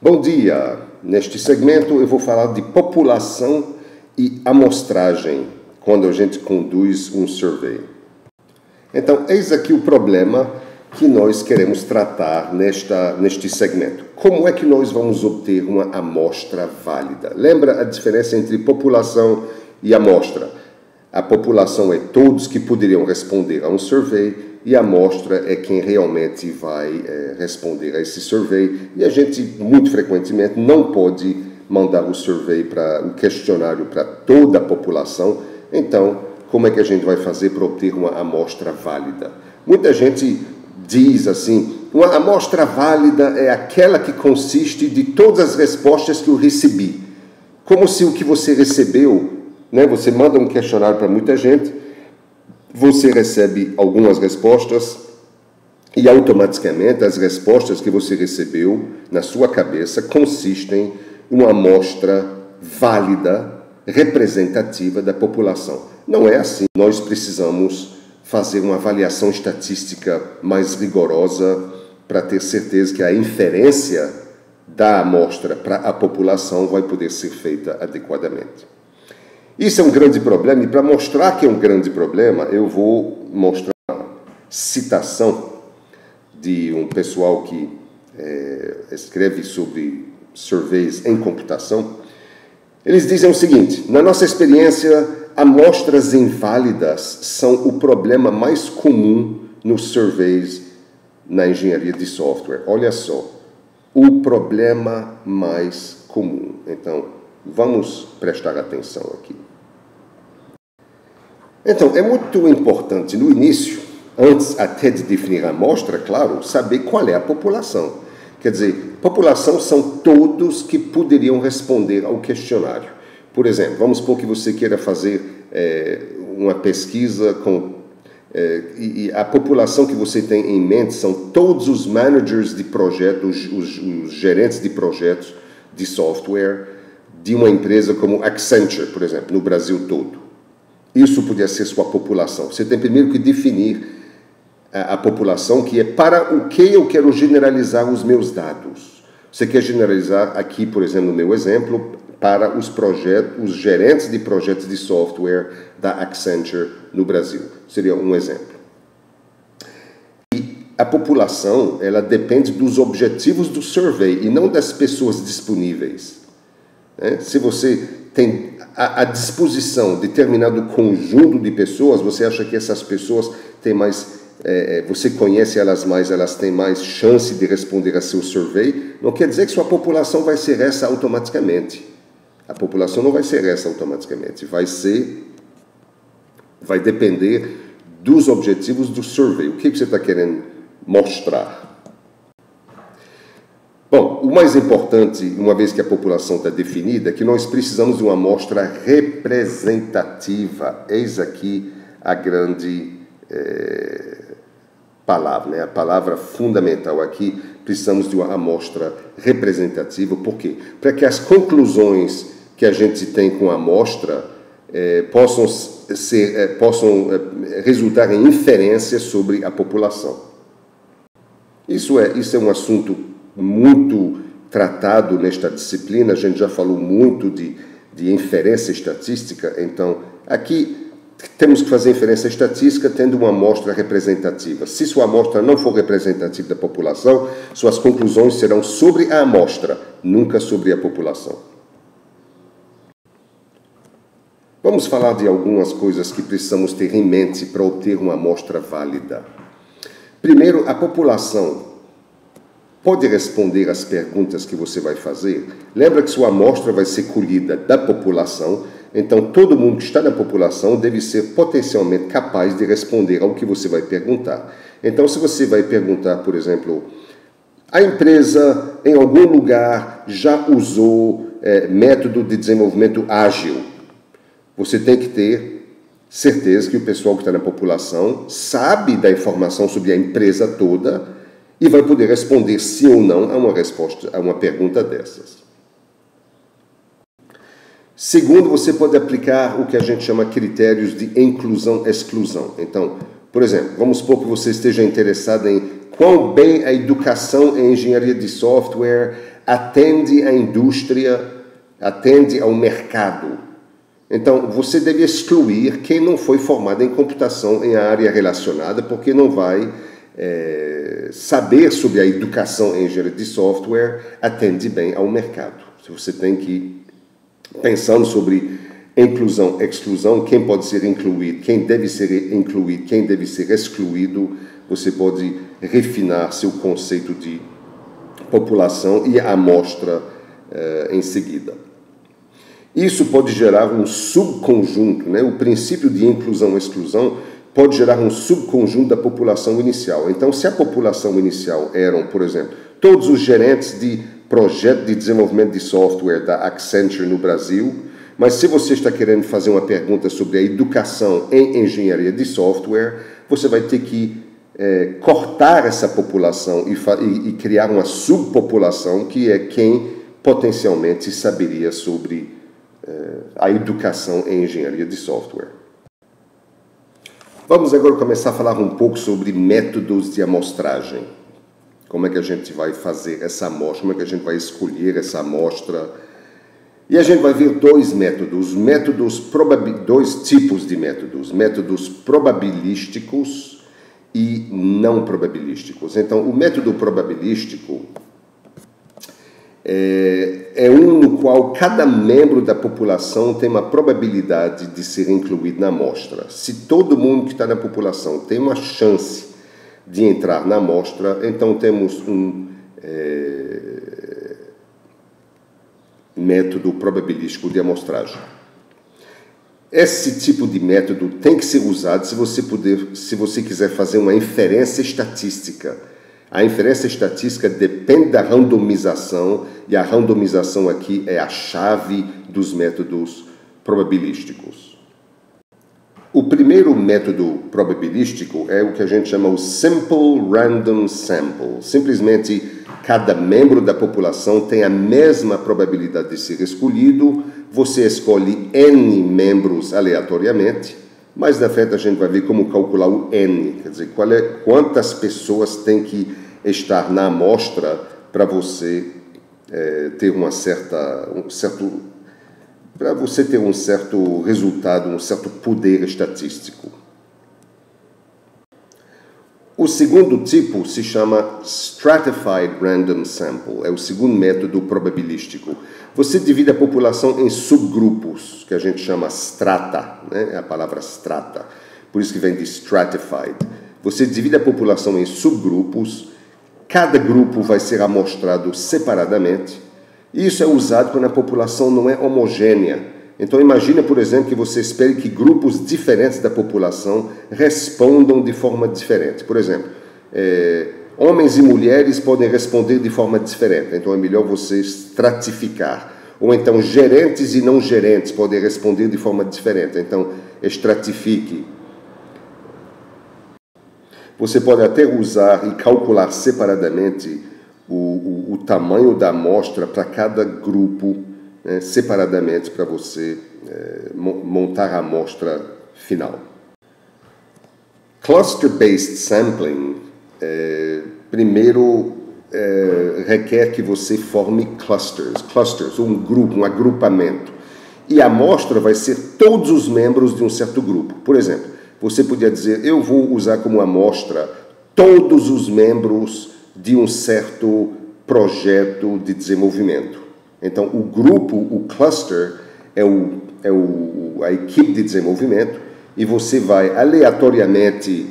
Bom dia! Neste segmento eu vou falar de população e amostragem quando a gente conduz um survey. Então, eis aqui o problema que nós queremos tratar neste segmento. Como é que nós vamos obter uma amostra válida? Lembra a diferença entre população e amostra? A população é todos que poderiam responder a um survey e a amostra é quem realmente vai responder a esse survey. E a gente, muito frequentemente, não pode mandar o questionário para toda a população. Então, como é que a gente vai fazer para obter uma amostra válida? Muita gente diz assim, uma amostra válida é aquela que consiste de todas as respostas que eu recebi. Como se o que você recebeu, você manda um questionário para muita gente, você recebe algumas respostas e automaticamente as respostas que você recebeu na sua cabeça consistem em uma amostra válida, representativa da população. Não é assim. Nós precisamos fazer uma avaliação estatística mais rigorosa para ter certeza que a inferência da amostra para a população vai poder ser feita adequadamente. Isso é um grande problema, e para mostrar que é um grande problema, eu vou mostrar uma citação de um pessoal que escreve sobre surveys em computação. Eles dizem o seguinte: na nossa experiência, amostras inválidas são o problema mais comum nos surveys na engenharia de software. Olha só, o problema mais comum. Então, vamos prestar atenção aqui. Então, é muito importante no início, antes até de definir a amostra, claro, saber qual é a população. Quer dizer, população são todos que poderiam responder ao questionário. Por exemplo, vamos supor que você queira fazer uma pesquisa e a população que você tem em mente são todos os managers de projetos, os gerentes de projetos de software de uma empresa como Accenture, por exemplo, no Brasil todo. Isso poderia ser sua população. Você tem primeiro que definir a população, que é para o que eu quero generalizar os meus dados. Você quer generalizar aqui, por exemplo, no meu exemplo, para os gerentes de projetos de software da Accenture no Brasil. Seria um exemplo. E a população, ela depende dos objetivos do survey e não das pessoas disponíveis. Se você tem à disposição determinado conjunto de pessoas, você acha que essas pessoas têm mais, você conhece elas mais, elas têm mais chance de responder a seu survey, não quer dizer que sua população vai ser essa automaticamente. A população não vai ser essa automaticamente, vai depender dos objetivos do survey. O que você está querendo mostrar? Bom, o mais importante, uma vez que a população está definida, é que nós precisamos de uma amostra representativa. Eis aqui a grande palavra, a palavra fundamental aqui. Precisamos de uma amostra representativa. Por quê? Para que as conclusões que a gente tem com a amostra possam resultar em inferências sobre a população. Isso é um assunto muito tratado nesta disciplina. A gente já falou muito de inferência estatística. Então, aqui temos que fazer inferência estatística tendo uma amostra representativa. Se sua amostra não for representativa da população, suas conclusões serão sobre a amostra, nunca sobre a população. Vamos falar de algumas coisas que precisamos ter em mente para obter uma amostra válida. Primeiro, a população pode responder às perguntas que você vai fazer. Lembra que sua amostra vai ser colhida da população, então todo mundo que está na população deve ser potencialmente capaz de responder ao que você vai perguntar. Então, se você vai perguntar, por exemplo, a empresa em algum lugar já usou método de desenvolvimento ágil, você tem que ter certeza que o pessoal que está na população sabe da informação sobre a empresa toda e vai poder responder sim ou não a uma pergunta dessas. Segundo, você pode aplicar o que a gente chama critérios de inclusão-exclusão. Então, por exemplo, vamos supor que você esteja interessado em quão bem a educação em engenharia de software atende à indústria, atende ao mercado. Então, você deve excluir quem não foi formado em computação em área relacionada, porque não vai saber sobre a educação em engenharia de software atende bem ao mercado. Você tem que, pensando sobre inclusão, exclusão, quem pode ser incluído, quem deve ser incluído, quem deve ser excluído, você pode refinar seu conceito de população e a amostra em seguida. Isso pode gerar um subconjunto, né? O princípio de inclusão e exclusão pode gerar um subconjunto da população inicial. Então, se a população inicial eram, por exemplo, todos os gerentes de projeto de desenvolvimento de software da Accenture no Brasil, mas se você está querendo fazer uma pergunta sobre a educação em engenharia de software, você vai ter que cortar essa população e criar uma subpopulação que é quem potencialmente saberia sobre a educação em engenharia de software. Vamos agora começar a falar um pouco sobre métodos de amostragem. Como é que a gente vai fazer essa amostra, como é que a gente vai escolher essa amostra. E a gente vai ver dois tipos de métodos. Métodos probabilísticos e não probabilísticos. Então, o método probabilístico é um no qual cada membro da população tem uma probabilidade de ser incluído na amostra. Se todo mundo que está na população tem uma chance de entrar na amostra, então temos um método probabilístico de amostragem. Esse tipo de método tem que ser usado se você quiser fazer uma inferência estatística. A inferência estatística depende da randomização, e a randomização aqui é a chave dos métodos probabilísticos. O primeiro método probabilístico é o que a gente chama o Simple Random Sample. Simplesmente, cada membro da população tem a mesma probabilidade de ser escolhido, você escolhe N membros aleatoriamente, mas na frente a gente vai ver como calcular o N, quer dizer, quantas pessoas tem que estar na amostra para você ter um certo resultado, um certo poder estatístico. O segundo tipo se chama Stratified Random Sample, é o segundo método probabilístico. Você divide a população em subgrupos, que a gente chama strata, né? É a palavra strata, por isso que vem de stratified. Você divide a população em subgrupos, cada grupo vai ser amostrado separadamente, e isso é usado quando a população não é homogênea. Então, imagina, por exemplo, que você espere que grupos diferentes da população respondam de forma diferente. Por exemplo, homens e mulheres podem responder de forma diferente, então é melhor você estratificar. Ou então, gerentes e não gerentes podem responder de forma diferente, então estratifique. Você pode até usar e calcular separadamente o tamanho da amostra para cada grupo, separadamente, para você montar a amostra final. Cluster-based sampling, primeiro, requer que você forme clusters, um grupo, um agrupamento. E a amostra vai ser todos os membros de um certo grupo. Por exemplo, você podia dizer, eu vou usar como amostra todos os membros de um certo projeto de desenvolvimento. Então, o grupo, o cluster, é a equipe de desenvolvimento, e você vai aleatoriamente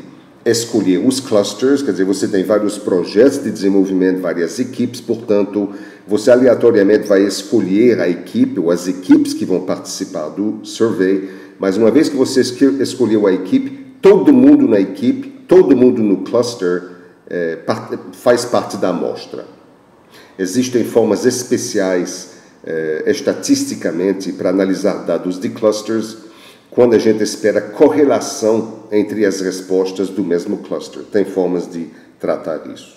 escolher os clusters, quer dizer, você tem vários projetos de desenvolvimento, várias equipes, portanto, você aleatoriamente vai escolher a equipe, ou as equipes que vão participar do survey, mas uma vez que você escolheu a equipe, todo mundo na equipe, todo mundo no cluster faz parte da amostra. Existem formas especiais, estatisticamente, para analisar dados de clusters, quando a gente espera correlação entre as respostas do mesmo cluster. Tem formas de tratar isso.